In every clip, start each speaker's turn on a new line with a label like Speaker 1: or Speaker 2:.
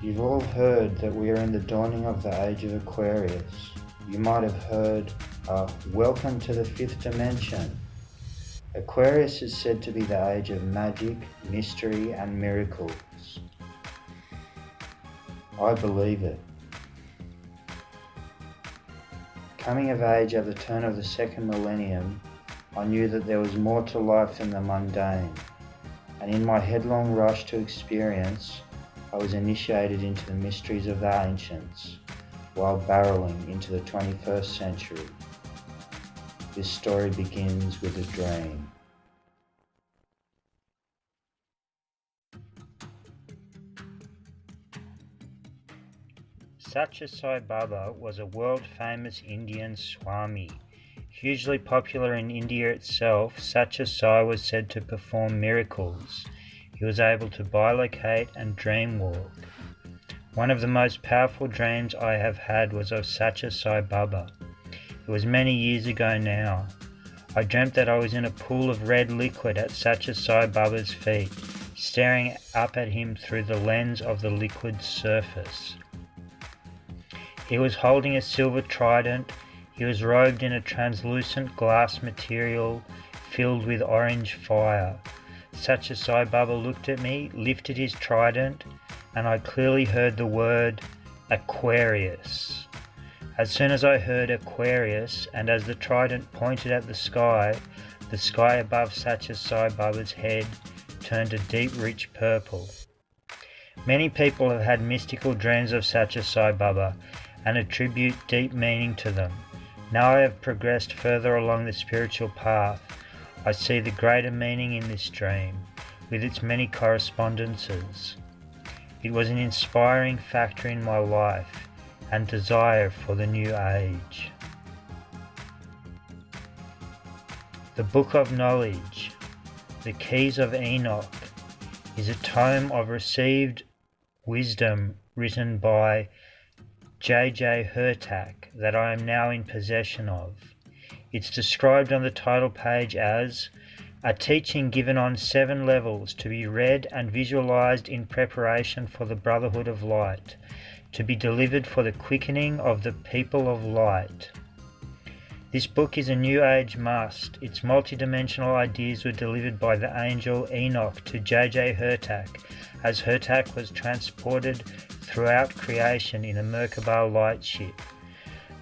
Speaker 1: You've all heard that we are in the dawning of the age of Aquarius. You might have heard, welcome to the fifth dimension. Aquarius is said to be the age of magic, mystery, and miracles. I believe it. Coming of age at the turn of the second millennium, I knew that there was more to life than the mundane, and in my headlong rush to experience, I was initiated into the mysteries of the ancients, while barreling into the 21st century. This story begins with a dream. Satya Sai Baba was a world-famous Indian Swami. Hugely popular in India itself, Satya Sai was said to perform miracles. He was able to bilocate and dream walk. One of the most powerful dreams I have had was of Satya Sai Baba. It was many years ago now. I dreamt that I was in a pool of red liquid at Satya Sai Baba's feet, staring up at him through the lens of the liquid's surface. He was holding a silver trident. He was robed in a translucent glass material filled with orange fire. Satya Sai Baba looked at me, lifted his trident, and I clearly heard the word Aquarius. As soon as I heard Aquarius, and as the trident pointed at the sky above Satya Sai Baba's head turned a deep rich purple. Many people have had mystical dreams of Satya Sai Baba and attribute deep meaning to them. Now I have progressed further along the spiritual path, I see the greater meaning in this dream, with its many correspondences. It was an inspiring factor in my life and desire for the new age. The Book of Knowledge, the Keys of Enoch, is a tome of received wisdom written by J.J. Hurtak that I am now in possession of. It's described on the title page as a teaching given on 7 levels to be read and visualized in preparation for the Brotherhood of Light, to be delivered for the quickening of the people of light. This book is a New Age must. Its multidimensional ideas were delivered by the angel Enoch to J.J. Hurtak, as Hurtak was transported throughout creation in a Merkaba light ship.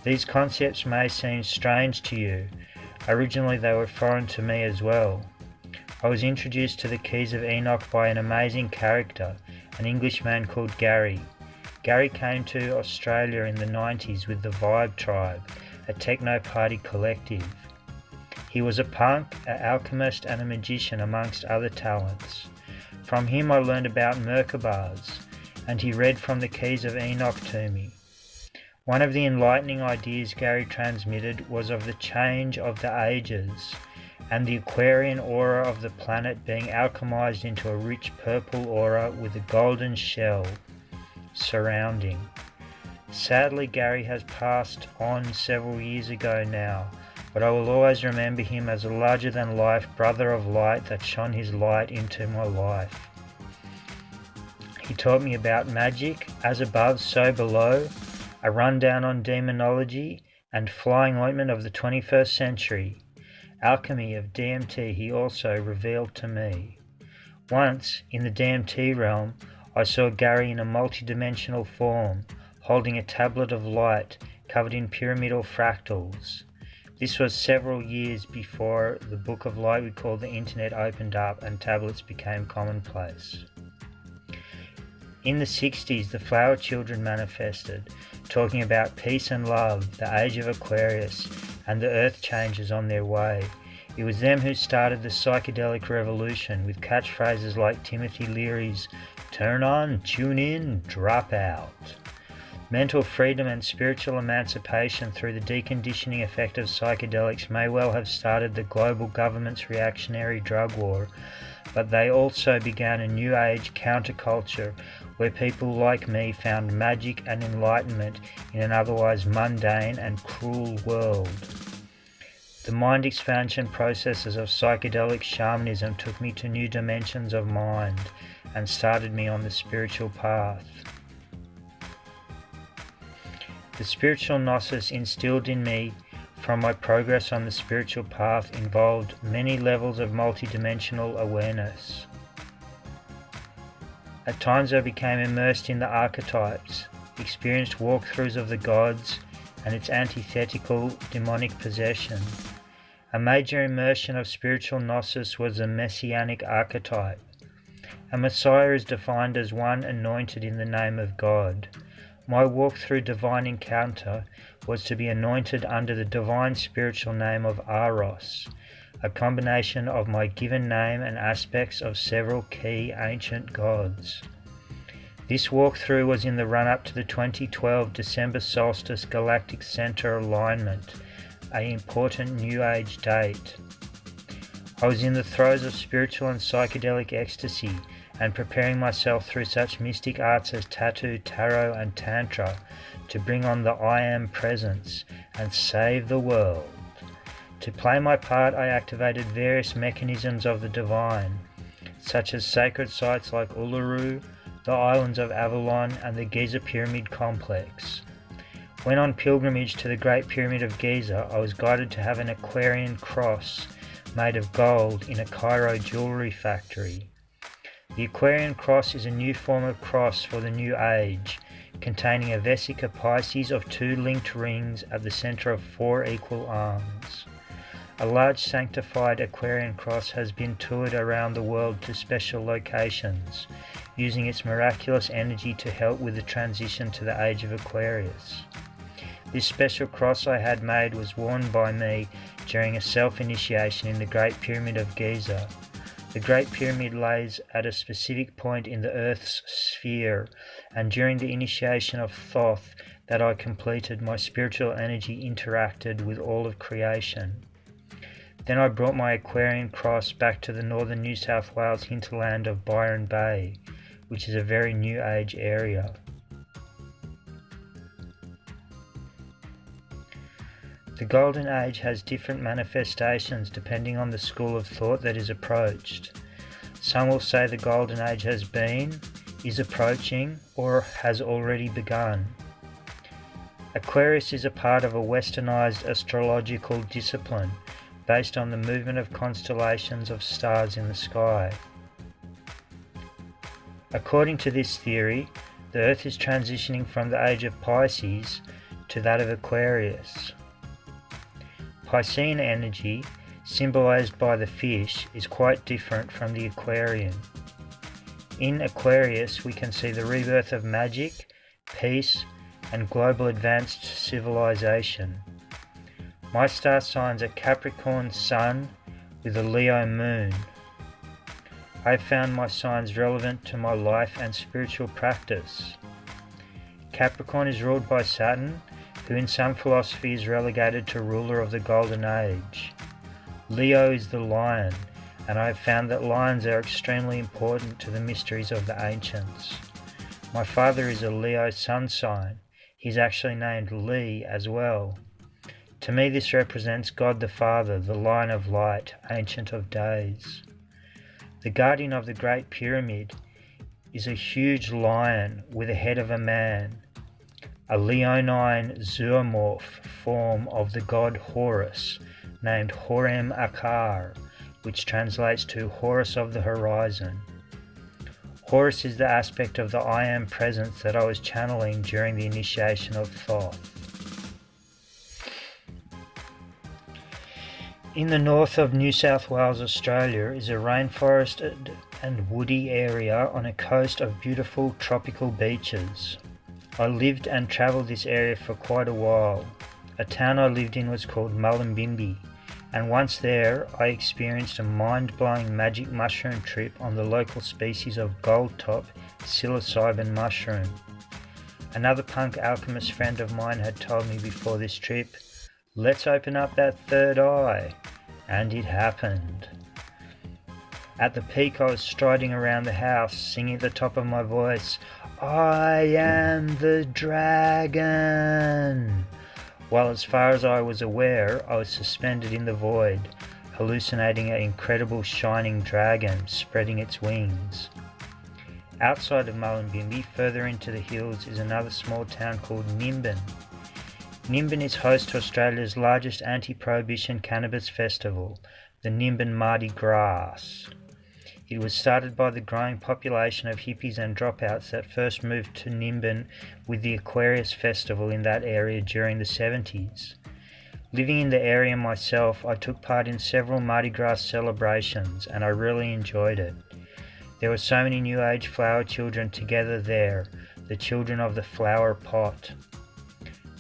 Speaker 1: These concepts may seem strange to you. Originally they were foreign to me as well. I was introduced to the Keys of Enoch by an amazing character, an Englishman called Gary. Gary came to Australia in the 90s with the Vibe Tribe, a techno party collective. He was a punk, an alchemist and a magician amongst other talents. From him I learned about Merkabas, and he read from the Keys of Enoch to me. One of the enlightening ideas Gary transmitted was of the change of the ages, and the Aquarian aura of the planet being alchemized into a rich purple aura with a golden shell surrounding. Sadly, Gary has passed on several years ago now, but I will always remember him as a larger-than-life brother of light that shone his light into my life. He taught me about magic, as above, so below, a rundown on demonology, and flying ointment of the 21st century. Alchemy of DMT he also revealed to me. Once, in the DMT realm, I saw Gary in a multidimensional form, holding a tablet of light covered in pyramidal fractals. This was several years before the Book of Light we call the Internet opened up and tablets became commonplace. In the 60s, the Flower Children manifested, talking about peace and love, the age of Aquarius, and the earth changes on their way. It was them who started the psychedelic revolution with catchphrases like Timothy Leary's "Turn on, tune in, drop out." Mental freedom and spiritual emancipation through the deconditioning effect of psychedelics may well have started the global government's reactionary drug war, but they also began a new age counterculture where people like me found magic and enlightenment in an otherwise mundane and cruel world. The mind expansion processes of psychedelic shamanism took me to new dimensions of mind and started me on the spiritual path. The spiritual gnosis instilled in me from my progress on the spiritual path involved many levels of multidimensional awareness. At times I became immersed in the archetypes, experienced walkthroughs of the gods and its antithetical demonic possession. A major immersion of spiritual gnosis was the messianic archetype. A Messiah is defined as one anointed in the name of God. My walk through divine encounter was to be anointed under the divine spiritual name of Aros, a combination of my given name and aspects of several key ancient gods. This walkthrough was in the run-up to the 2012 December solstice galactic center alignment, an important New Age date. I was in the throes of spiritual and psychedelic ecstasy and preparing myself through such mystic arts as tattoo, tarot and tantra to bring on the I Am presence and save the world. To play my part, I activated various mechanisms of the divine, such as sacred sites like Uluru, the islands of Avalon and the Giza Pyramid complex. When on pilgrimage to the Great Pyramid of Giza, I was guided to have an Aquarian cross made of gold in a Cairo jewellery factory. The Aquarian cross is a new form of cross for the New Age, containing a vesica Pisces of 2 linked rings at the centre of 4 equal arms. A large sanctified Aquarian cross has been toured around the world to special locations, using its miraculous energy to help with the transition to the age of Aquarius. This special cross I had made was worn by me during a self-initiation in the Great Pyramid of Giza. The Great Pyramid lays at a specific point in the Earth's sphere, and during the initiation of Thoth that I completed, my spiritual energy interacted with all of creation. Then I brought my Aquarian cross back to the northern New South Wales hinterland of Byron Bay, which is a very New Age area. The Golden Age has different manifestations depending on the school of thought that is approached. Some will say the Golden Age has been, is approaching, or has already begun. Aquarius is a part of a westernized astrological discipline based on the movement of constellations of stars in the sky. According to this theory, the Earth is transitioning from the age of Pisces to that of Aquarius. Piscean energy, symbolized by the fish, is quite different from the Aquarian. In Aquarius, we can see the rebirth of magic, peace, and global advanced civilization. My star signs are Capricorn Sun with a Leo Moon. I have found my signs relevant to my life and spiritual practice. Capricorn is ruled by Saturn, who in some philosophy is relegated to ruler of the Golden Age. Leo is the lion, and I have found that lions are extremely important to the mysteries of the ancients. My father is a Leo sun sign. He's actually named Lee as well. To me this represents God the Father, the Lion of Light, Ancient of Days. The guardian of the Great Pyramid is a huge lion with a head of a man, a leonine zoomorph form of the god Horus, named Horem Akar, which translates to Horus of the Horizon. Horus is the aspect of the I Am presence that I was channeling during the initiation of Thoth. In the north of New South Wales, Australia, is a rainforested and woody area on a coast of beautiful tropical beaches. I lived and travelled this area for quite a while. A town I lived in was called Mullumbimby, and once there I experienced a mind-blowing magic mushroom trip on the local species of gold-top psilocybin mushroom. Another punk alchemist friend of mine had told me before this trip, "Let's open up that third eye," and it happened. At the peak I was striding around the house, singing at the top of my voice, "I am the dragon," while as far as I was aware, I was suspended in the void, hallucinating an incredible shining dragon spreading its wings. Outside of Mullumbimby, further into the hills, is another small town called Nimbin. Nimbin is host to Australia's largest anti-prohibition cannabis festival, the Nimbin Mardi Gras. It was started by the growing population of hippies and dropouts that first moved to Nimbin with the Aquarius Festival in that area during the 70s. Living in the area myself, I took part in several Mardi Gras celebrations and I really enjoyed it. There were so many New Age flower children together there, the children of the flower pot.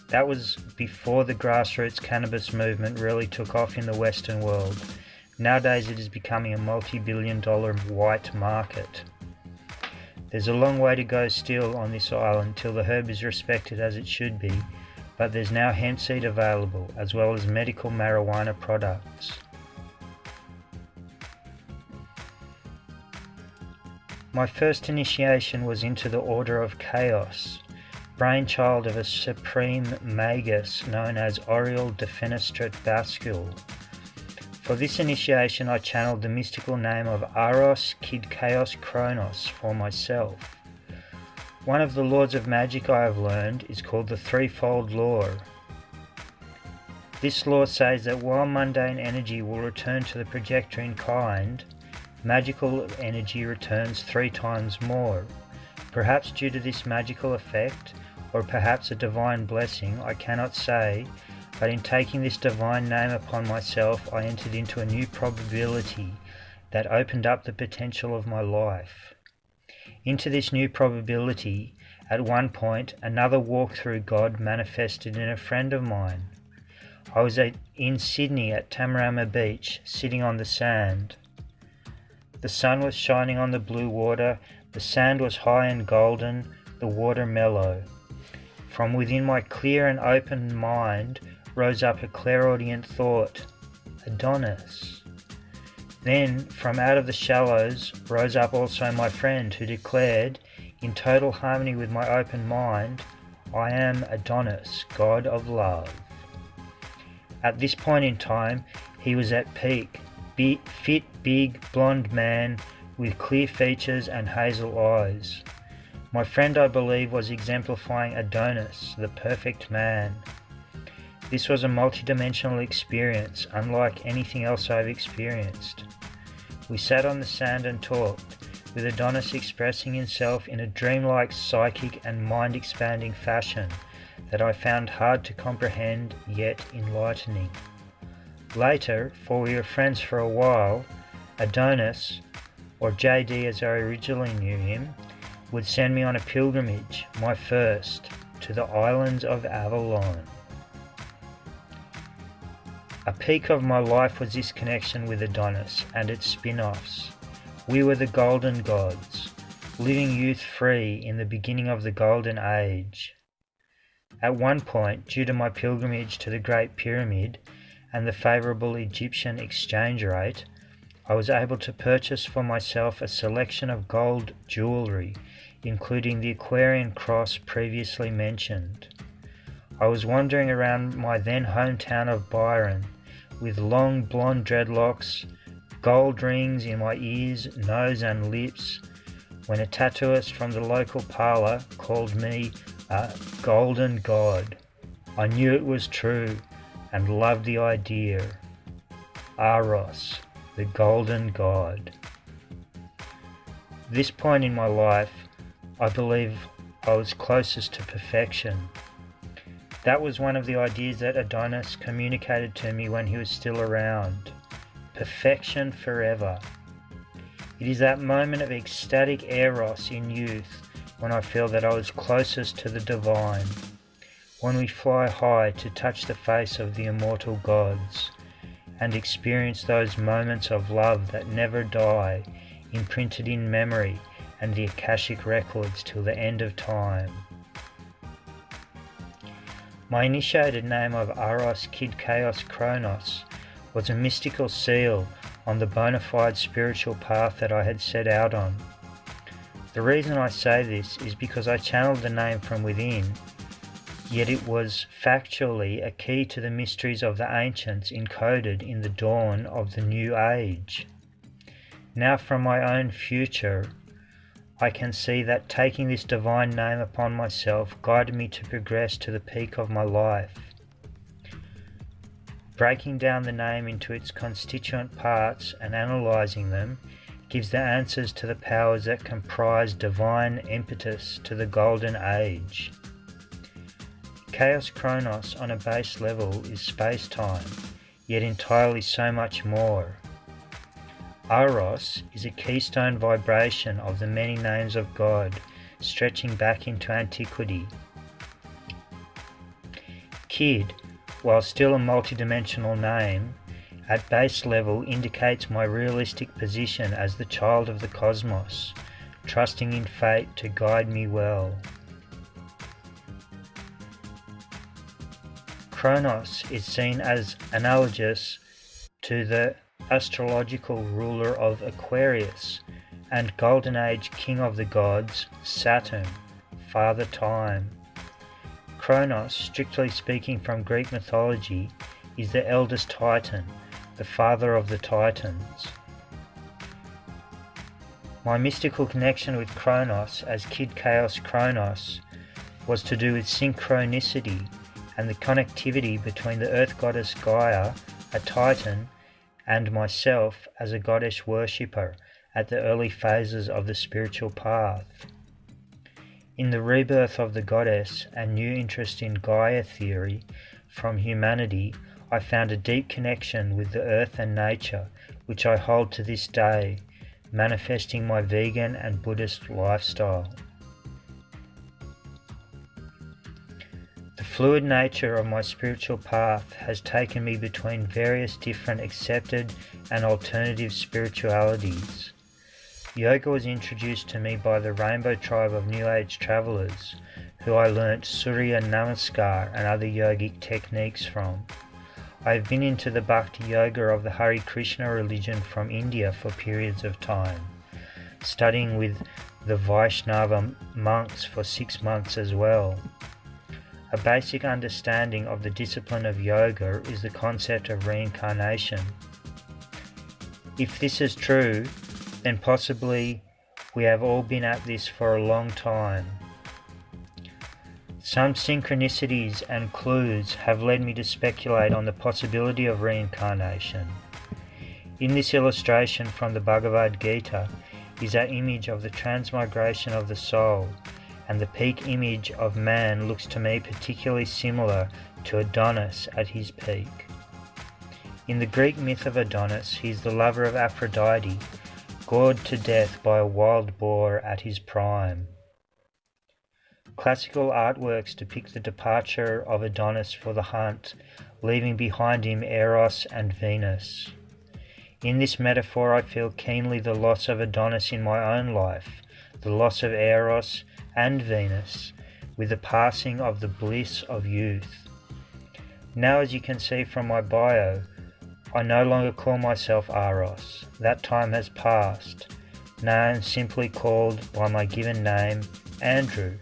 Speaker 1: That was before the grassroots cannabis movement really took off in the Western world. Nowadays it is becoming a multi-billion-dollar white market. There's a long way to go still on this island till the herb is respected as it should be, but there's now hemp seed available as well as medical marijuana products. My first initiation was into the Order of Chaos, brainchild of a supreme magus known as Auriel Defenestrat Bascule. For this initiation I channeled the mystical name of Aros Kydd Chaos-Chronos for myself. One of the laws of magic I have learned is called the threefold law. This law says that while mundane energy will return to the projector in kind, magical energy returns 3 times more. Perhaps due to this magical effect, or perhaps a divine blessing, I cannot say, but in taking this divine name upon myself, I entered into a new probability that opened up the potential of my life. Into this new probability, at one point, another walk-through God manifested in a friend of mine. I was in Sydney at Tamarama Beach, sitting on the sand. The sun was shining on the blue water, the sand was high and golden, the water mellow. From within my clear and open mind rose up a clairaudient thought, Adonis. Then, from out of the shallows, rose up also my friend who declared, in total harmony with my open mind, I am Adonis, God of love. At this point in time, he was at peak, fit, big, blonde man with clear features and hazel eyes. My friend, I believe, was exemplifying Adonis, the perfect man. This was a multidimensional experience, unlike anything else I've experienced. We sat on the sand and talked, with Adonis expressing himself in a dreamlike, psychic and mind-expanding fashion that I found hard to comprehend yet enlightening. Later, for we were friends for a while, Adonis, or JD as I originally knew him, would send me on a pilgrimage, my first, to the islands of Avalon. A peak of my life was this connection with Adonis and its spin-offs. We were the golden gods, living youth-free in the beginning of the golden age. At one point, due to my pilgrimage to the Great Pyramid and the favourable Egyptian exchange rate, I was able to purchase for myself a selection of gold jewellery, including the Aquarian cross previously mentioned. I was wandering around my then hometown of Byron, with long blonde dreadlocks, gold rings in my ears, nose and lips, when a tattooist from the local parlour called me a golden god. I knew it was true and loved the idea. Aros, the golden god. This point in my life, I believe I was closest to perfection. That was one of the ideas that Adonis communicated to me when he was still around. Perfection forever. It is that moment of ecstatic eros in youth when I feel that I was closest to the divine, when we fly high to touch the face of the immortal gods and experience those moments of love that never die, imprinted in memory and the Akashic records till the end of time. My initiated name of Aros Kydd Chaos-Chronos was a mystical seal on the bona fide spiritual path that I had set out on. The reason I say this is because I channeled the name from within, yet it was factually a key to the mysteries of the ancients encoded in the dawn of the new age. Now from my own future, I can see that taking this divine name upon myself guided me to progress to the peak of my life. Breaking down the name into its constituent parts and analysing them gives the answers to the powers that comprise divine impetus to the Golden Age. Chaos-Chronos on a base level is space-time, yet entirely so much more. Aros is a keystone vibration of the many names of God, stretching back into antiquity. Kydd, while still a multidimensional name, at base level indicates my realistic position as the child of the cosmos, trusting in fate to guide me well. Chronos is seen as analogous to the astrological ruler of Aquarius and Golden Age king of the gods, Saturn, Father Time. Chronos, strictly speaking from Greek mythology, is the eldest Titan, the father of the Titans. My mystical connection with Chronos as Kydd Chaos-Chronos was to do with synchronicity and the connectivity between the earth goddess Gaia, a Titan, and myself as a goddess worshipper at the early phases of the spiritual path. In the rebirth of the goddess and new interest in Gaia theory from humanity, I found a deep connection with the earth and nature, which I hold to this day, manifesting my vegan and Buddhist lifestyle. The fluid nature of my spiritual path has taken me between various different accepted and alternative spiritualities. Yoga was introduced to me by the Rainbow Tribe of New Age travelers, who I learnt Surya Namaskar and other yogic techniques from. I have been into the Bhakti Yoga of the Hare Krishna religion from India for periods of time, studying with the Vaishnava monks for 6 months as well. A basic understanding of the discipline of yoga is the concept of reincarnation. If this is true, then possibly we have all been at this for a long time. Some synchronicities and clues have led me to speculate on the possibility of reincarnation. In this illustration from the Bhagavad Gita is our image of the transmigration of the soul, and the peak image of man looks to me particularly similar to Adonis at his peak. In the Greek myth of Adonis, he is the lover of Aphrodite, gored to death by a wild boar at his prime. Classical artworks depict the departure of Adonis for the hunt, leaving behind him Eros and Venus. In this metaphor I feel keenly the loss of Adonis in my own life, the loss of Eros and Venus, with the passing of the bliss of youth. Now, as you can see from my bio, I no longer call myself Aros. That time has passed. Now I am simply called by my given name, Andrew.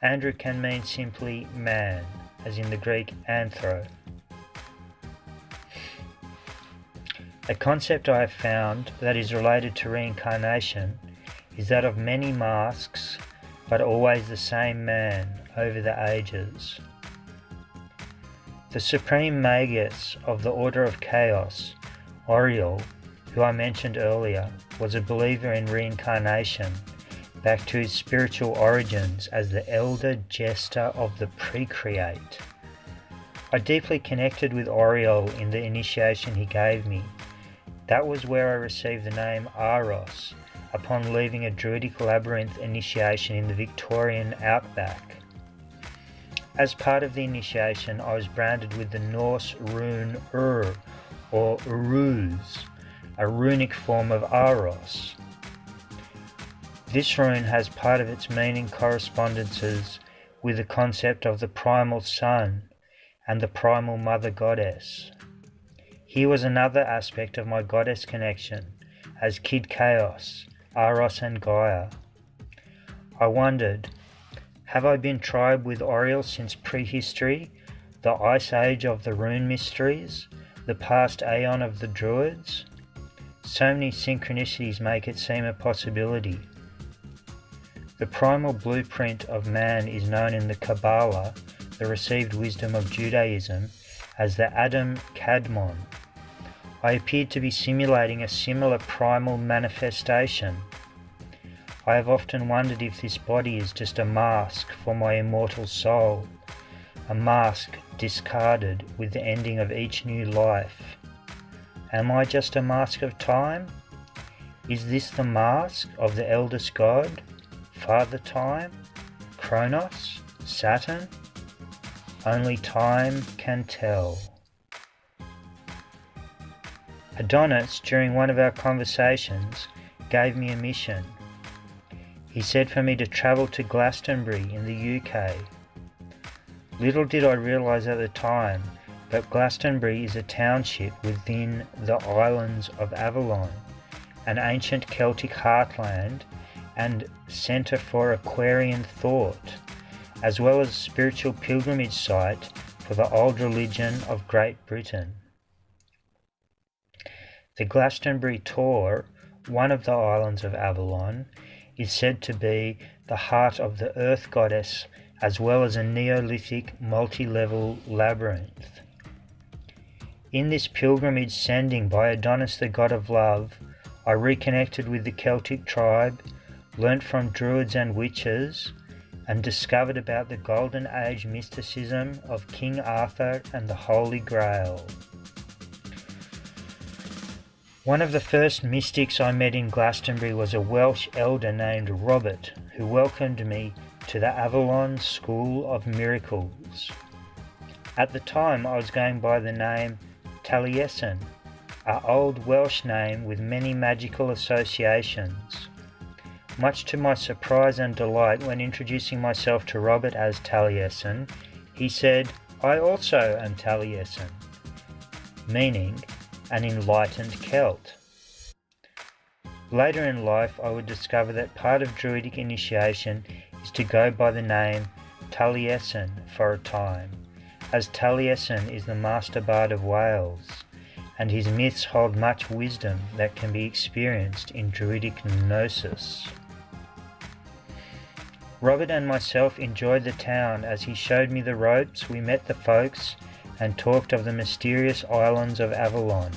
Speaker 1: Andrew can mean simply man, as in the Greek anthro. A concept I have found that is related to reincarnation is that of many masks, but always the same man over the ages. The supreme magus of the Order of Chaos, Oriel, who I mentioned earlier, was a believer in reincarnation, back to his spiritual origins as the elder jester of the Precreate. I deeply connected with Oriel in the initiation he gave me. That was where I received the name Aros, upon leaving a Druidic labyrinth initiation in the Victorian outback. As part of the initiation, I was branded with the Norse rune Ur, or Uruz, a runic form of Aros. This rune has part of its meaning correspondences with the concept of the primal sun and the primal mother goddess. Here was another aspect of my goddess connection, as Kydd Chaos, Aros and Gaia. I wondered, have I been tribe with Oriel since prehistory, the ice age of the rune mysteries, the past aeon of the druids? So many synchronicities make it seem a possibility. The primal blueprint of man is known in the Kabbalah, the received wisdom of Judaism, as the Adam Kadmon. I appeared to be simulating a similar primal manifestation. I have often wondered if this body is just a mask for my immortal soul, a mask discarded with the ending of each new life. Am I just a mask of time? Is this the mask of the eldest god, Father Time, Kronos, Saturn? Only time can tell. Adonis, during one of our conversations, gave me a mission. He said for me to travel to Glastonbury in the UK. Little did I realise at the time, but Glastonbury is a township within the islands of Avalon, an ancient Celtic heartland and centre for Aquarian thought, as well as a spiritual pilgrimage site for the old religion of Great Britain. The Glastonbury Tor, one of the islands of Avalon, is said to be the heart of the Earth Goddess, as well as a Neolithic multi-level labyrinth. In this pilgrimage sending by Adonis the god of love, I reconnected with the Celtic tribe, learnt from druids and witches, and discovered about the Golden Age mysticism of King Arthur and the Holy Grail. One of the first mystics I met in Glastonbury was a Welsh elder named Robert, who welcomed me to the Avalon School of Miracles. At the time I was going by the name Taliesin, an old Welsh name with many magical associations. Much to my surprise and delight when introducing myself to Robert as Taliesin, he said, "I also am Taliesin," meaning an enlightened Celt. Later in life I would discover that part of Druidic initiation is to go by the name Taliesin for a time, as Taliesin is the master bard of Wales, and his myths hold much wisdom that can be experienced in Druidic gnosis. Robert and myself enjoyed the town as he showed me the ropes, we met the folks, and talked of the mysterious islands of Avalon.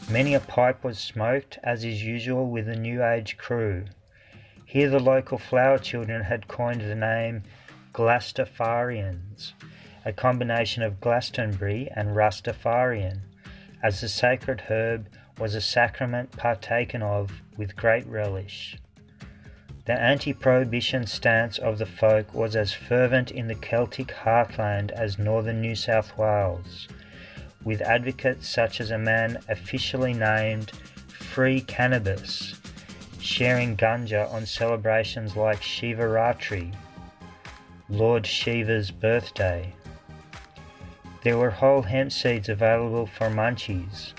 Speaker 1: Many a pipe was smoked, as is usual with the New Age crew. Here the local flower children had coined the name Glastafarians, a combination of Glastonbury and Rastafarian, as the sacred herb was a sacrament partaken of with great relish. The anti-prohibition stance of the folk was as fervent in the Celtic heartland as northern New South Wales, with advocates such as a man officially named Free Cannabis, sharing ganja on celebrations like Shivaratri, Lord Shiva's birthday. There were whole hemp seeds available for munchies,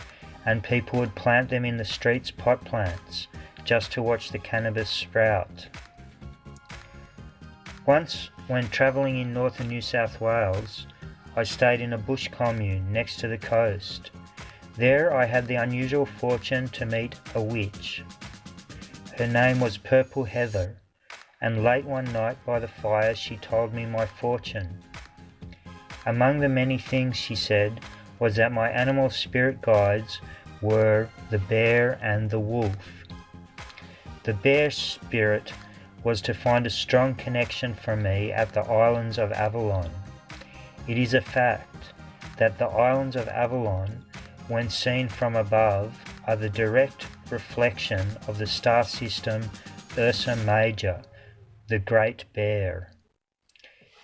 Speaker 1: and people would plant them in the streets pot plants, just to watch the cannabis sprout. Once, when travelling in northern New South Wales, I stayed in a bush commune next to the coast. There I had the unusual fortune to meet a witch. Her name was Purple Heather, and late one night by the fire she told me my fortune. Among the many things she said was that my animal spirit guides were the bear and the wolf. The bear spirit was to find a strong connection for me at the islands of Avalon. It is a fact that the islands of Avalon, when seen from above, are the direct reflection of the star system Ursa Major, the Great Bear.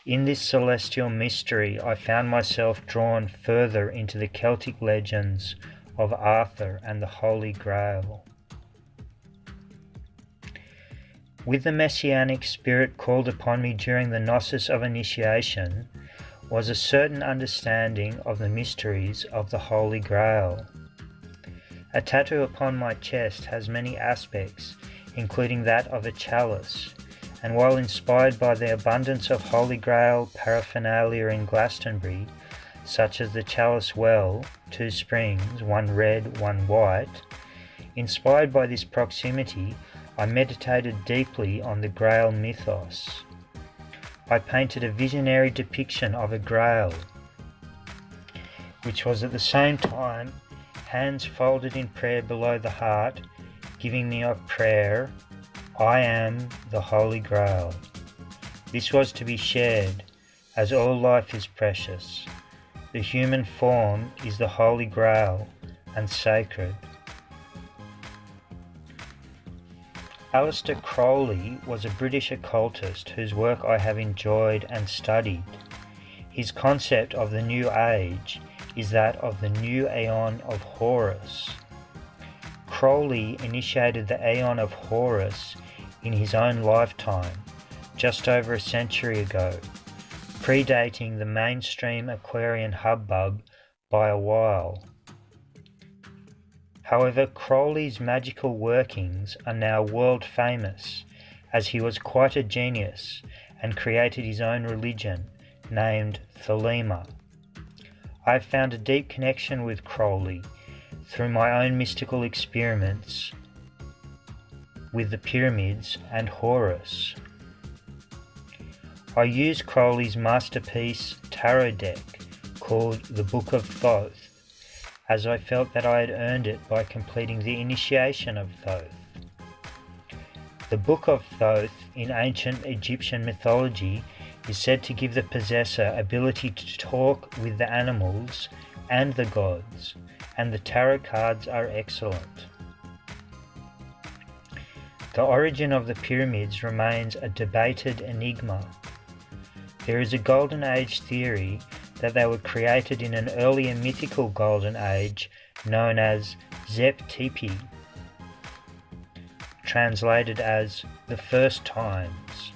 Speaker 1: In this celestial mystery I found myself drawn further into the Celtic legends of Arthur and the Holy Grail. With the messianic spirit called upon me during the gnosis of initiation was a certain understanding of the mysteries of the Holy Grail. A tattoo upon my chest has many aspects, including that of a chalice, and while inspired by the abundance of Holy Grail paraphernalia in Glastonbury, such as the chalice well, 2 springs, one red, one white, inspired by this proximity, I meditated deeply on the Grail mythos. I painted a visionary depiction of a Grail. which was at the same time hands folded in prayer below the heart, giving me a prayer, I am the Holy Grail. This was to be shared, as all life is precious. The human form is the Holy Grail and sacred. Aleister Crowley was a British occultist whose work I have enjoyed and studied. His concept of the New Age is that of the new Aeon of Horus. Crowley initiated the Aeon of Horus in his own lifetime, just over a century ago, predating the mainstream Aquarian hubbub by a while. However, Crowley's magical workings are now world famous, as he was quite a genius and created his own religion, named Thelema. I have found a deep connection with Crowley through my own mystical experiments with the pyramids and Horus. I used Crowley's masterpiece tarot deck called the Book of Thoth, as I felt that I had earned it by completing the initiation of Thoth. The Book of Thoth in ancient Egyptian mythology is said to give the possessor ability to talk with the animals and the gods, and the tarot cards are excellent. The origin of the pyramids remains a debated enigma. There is a Golden Age theory that they were created in an earlier mythical Golden Age known as Zep Tepi, translated as the first times.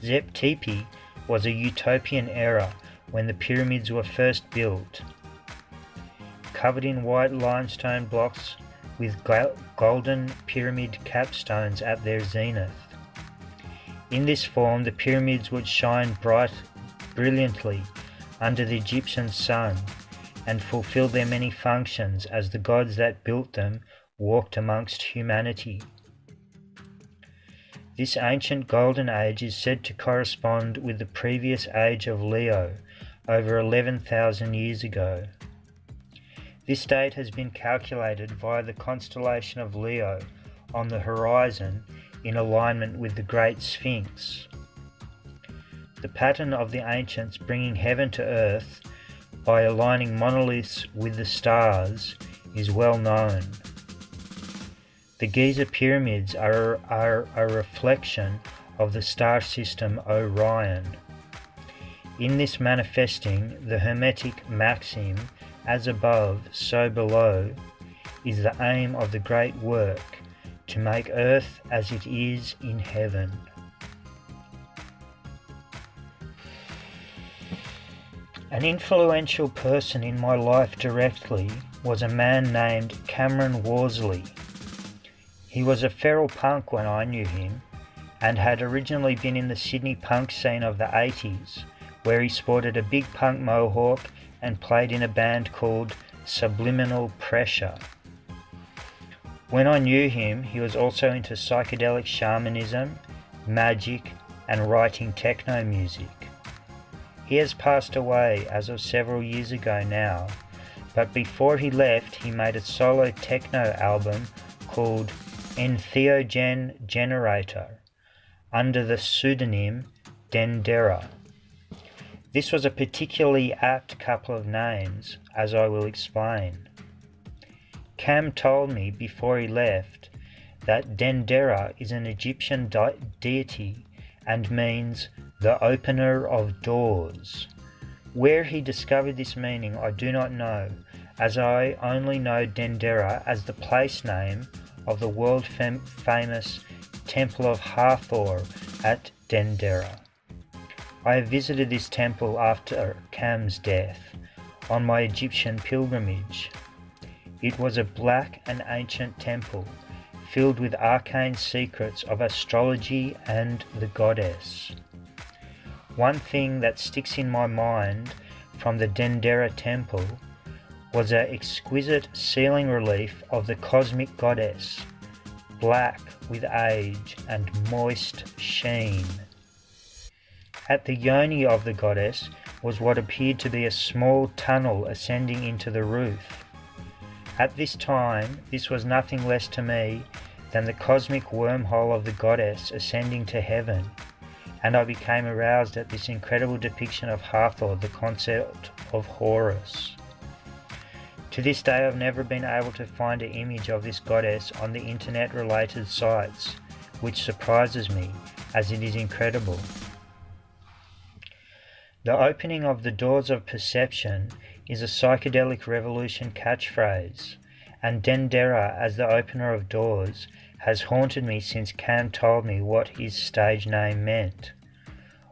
Speaker 1: Zep Tepi was a utopian era when the pyramids were first built, covered in white limestone blocks with golden pyramid capstones at their zenith. In this form, the pyramids would shine brilliantly under the Egyptian sun and fulfill their many functions as the gods that built them walked amongst humanity. This ancient Golden Age is said to correspond with the previous age of Leo, over 11,000 years ago. This date has been calculated via the constellation of Leo on the horizon in alignment with the Great Sphinx. The pattern of the ancients bringing heaven to earth by aligning monoliths with the stars is well known. The Giza pyramids are a reflection of the star system Orion. In this manifesting, the Hermetic maxim, as above, so below, is the aim of the great work, to make earth as it is in heaven. An influential person in my life directly was a man named Cameron Worsley. He was a feral punk when I knew him, and had originally been in the Sydney punk scene of the 80s, where he sported a big punk mohawk and played in a band called Subliminal Pressure. When I knew him, he was also into psychedelic shamanism, magic, and writing techno music. He has passed away as of several years ago now, but before he left, he made a solo techno album called Entheogen Generator under the pseudonym Dendera. This was a particularly apt couple of names, as I will explain. Cam told me before he left that Dendera is an Egyptian deity and means the opener of doors. Where he discovered this meaning I do not know, as I only know Dendera as the place name of the world famous Temple of Hathor at Dendera. I have visited this temple after Cam's death on my Egyptian pilgrimage. It was a black and ancient temple filled with arcane secrets of astrology and the goddess. One thing that sticks in my mind from the Dendera temple was an exquisite ceiling relief of the cosmic goddess, black with age and moist sheen. At the yoni of the goddess was what appeared to be a small tunnel ascending into the roof. At this time, this was nothing less to me than the cosmic wormhole of the goddess ascending to heaven, and I became aroused at this incredible depiction of Hathor, the consort of Horus. To this day, I've never been able to find an image of this goddess on the internet-related sites, which surprises me, as it is incredible. The opening of the doors of perception is a psychedelic revolution catchphrase, and Dendera as the opener of doors has haunted me since Cam told me what his stage name meant.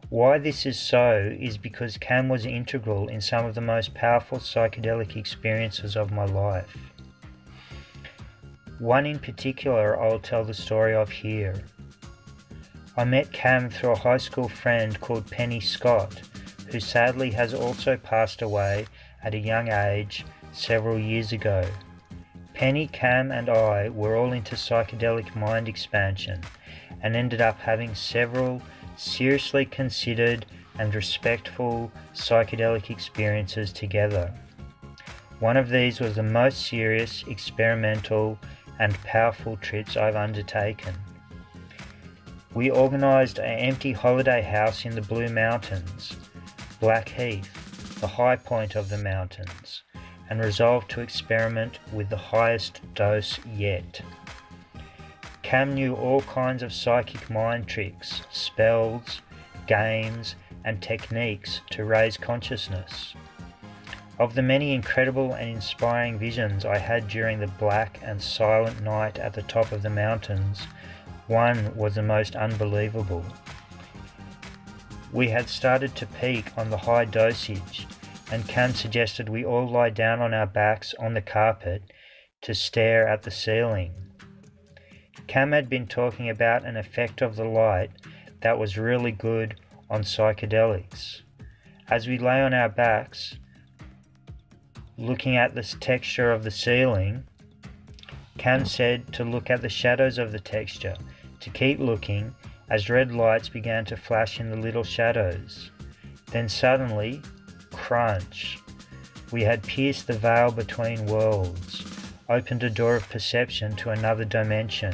Speaker 1: Why this is so is because Cam was integral in some of the most powerful psychedelic experiences of my life. One in particular I'll tell the story of here. I met Cam through a high school friend called Penny Scott, who sadly has also passed away at a young age several years ago. Penny, Cam and I were all into psychedelic mind expansion and ended up having several seriously considered and respectful psychedelic experiences together. One of these was the most serious, experimental and powerful trips I've undertaken. We organised an empty holiday house in the Blue Mountains, Blackheath, the high point of the mountains, and resolved to experiment with the highest dose yet. Cam knew all kinds of psychic mind tricks, spells, games, and techniques to raise consciousness. Of the many incredible and inspiring visions I had during the black and silent night at the top of the mountains, one was the most unbelievable. We had started to peak on the high dosage, and Cam suggested we all lie down on our backs on the carpet to stare at the ceiling. Cam had been talking about an effect of the light that was really good on psychedelics. As we lay on our backs, looking at the texture of the ceiling, Cam said to look at the shadows of the texture, to keep looking as red lights began to flash in the little shadows. Then suddenly, crunch. We had pierced the veil between worlds, opened a door of perception to another dimension.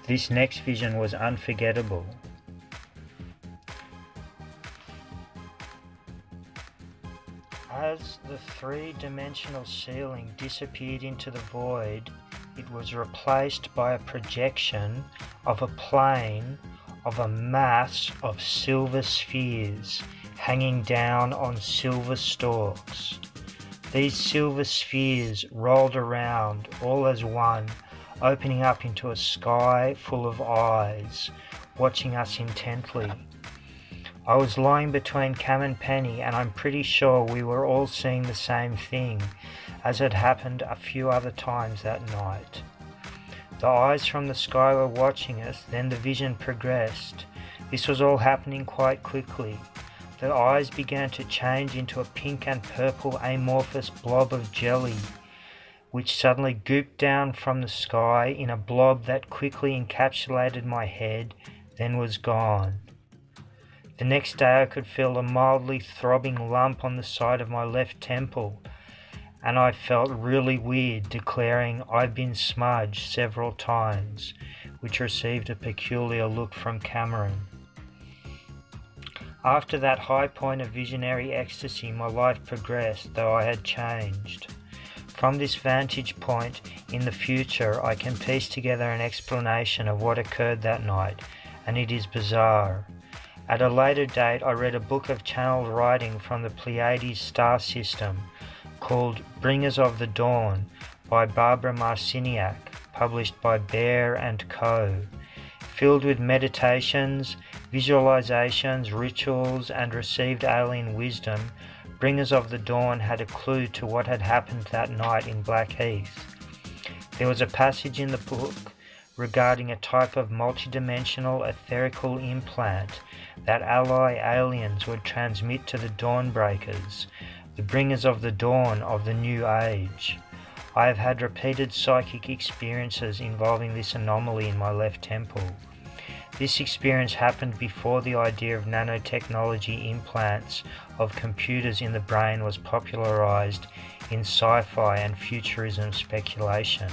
Speaker 1: This next vision was unforgettable. As the three-dimensional ceiling disappeared into the void, it was replaced by a projection of a plane of a mass of silver spheres hanging down on silver stalks. These silver spheres rolled around all as one, opening up into a sky full of eyes, watching us intently. I was lying between Cam and Penny, and I'm pretty sure we were all seeing the same thing, as had happened a few other times that night. The eyes from the sky were watching us, then the vision progressed. This was all happening quite quickly. The eyes began to change into a pink and purple amorphous blob of jelly, which suddenly gooped down from the sky in a blob that quickly encapsulated my head, then was gone. The next day I could feel a mildly throbbing lump on the side of my left temple, and I felt really weird, declaring I'd been smudged several times, which received a peculiar look from Cameron. After that high point of visionary ecstasy, my life progressed, though I had changed. From this vantage point, in the future, I can piece together an explanation of what occurred that night, and it is bizarre. At a later date, I read a book of channeled writing from the Pleiades star system called Bringers of the Dawn by Barbara Marciniak, published by Bear & Co. Filled with meditations, visualizations, rituals, and received alien wisdom, Bringers of the Dawn had a clue to what had happened that night in Blackheath. There was a passage in the book regarding a type of multidimensional etherical implant that ally aliens would transmit to the Dawnbreakers, the bringers of the dawn of the new age. I have had repeated psychic experiences involving this anomaly in my left temple. This experience happened before the idea of nanotechnology implants of computers in the brain was popularized in sci-fi and futurism speculation.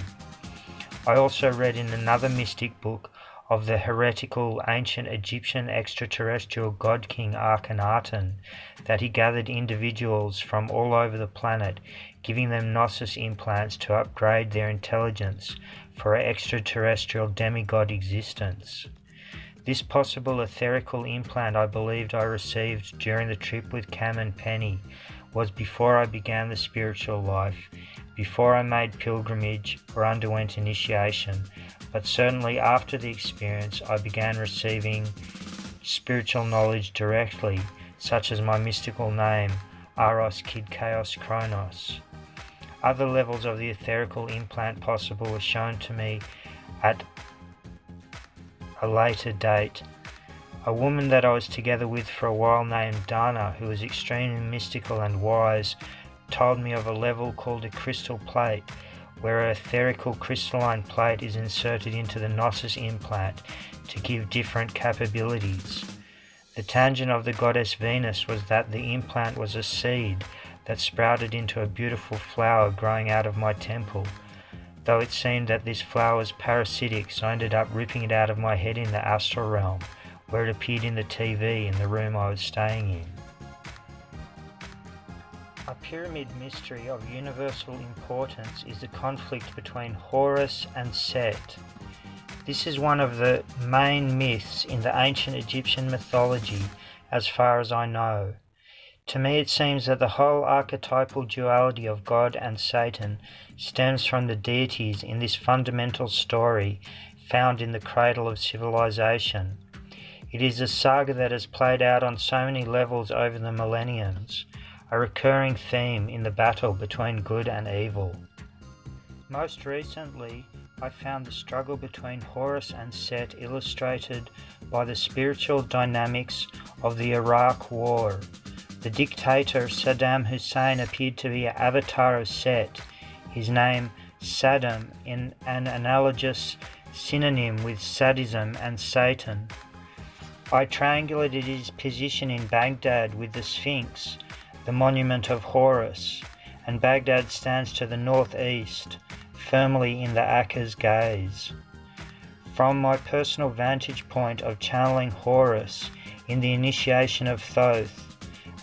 Speaker 1: I also read in another mystic book of the heretical ancient Egyptian extraterrestrial god king Akhenaten that he gathered individuals from all over the planet, giving them Gnosis implants to upgrade their intelligence for an extraterrestrial demigod existence. This possible etherical implant I believed I received during the trip with Cam and Penny was before I began the spiritual life, before I made pilgrimage or underwent initiation, but certainly after the experience I began receiving spiritual knowledge directly, such as my mystical name, Aros Kydd Chaos-Chronos. Other levels of the etherical implant possible were shown to me at a later date. A woman that I was together with for a while named Dana, who was extremely mystical and wise, told me of a level called a crystal plate, where an etherical crystalline plate is inserted into the Gnosis implant to give different capabilities. The tangent of the goddess Venus was that the implant was a seed that sprouted into a beautiful flower growing out of my temple. Though it seemed that this flower was parasitic, so I ended up ripping it out of my head in the astral realm, where it appeared in the TV in the room I was staying in. A pyramid mystery of universal importance is the conflict between Horus and Set. This is one of the main myths in the ancient Egyptian mythology, as far as I know. To me it seems that the whole archetypal duality of God and Satan stems from the deities in this fundamental story found in the cradle of civilization. It is a saga that has played out on so many levels over the millenniums, a recurring theme in the battle between good and evil. Most recently, I found the struggle between Horus and Set illustrated by the spiritual dynamics of the Iraq War. The dictator Saddam Hussein appeared to be an avatar of Set, his name Saddam, in an analogous synonym with sadism and Satan. I triangulated his position in Baghdad with the Sphinx, the monument of Horus, and Baghdad stands to the northeast, firmly in the Akka's gaze. From my personal vantage point of channeling Horus in the initiation of Thoth,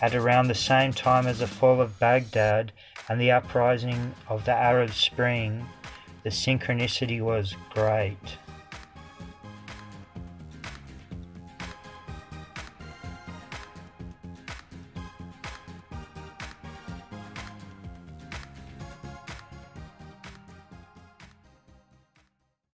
Speaker 1: at around the same time as the fall of Baghdad and the uprising of the Arab Spring, the synchronicity was great.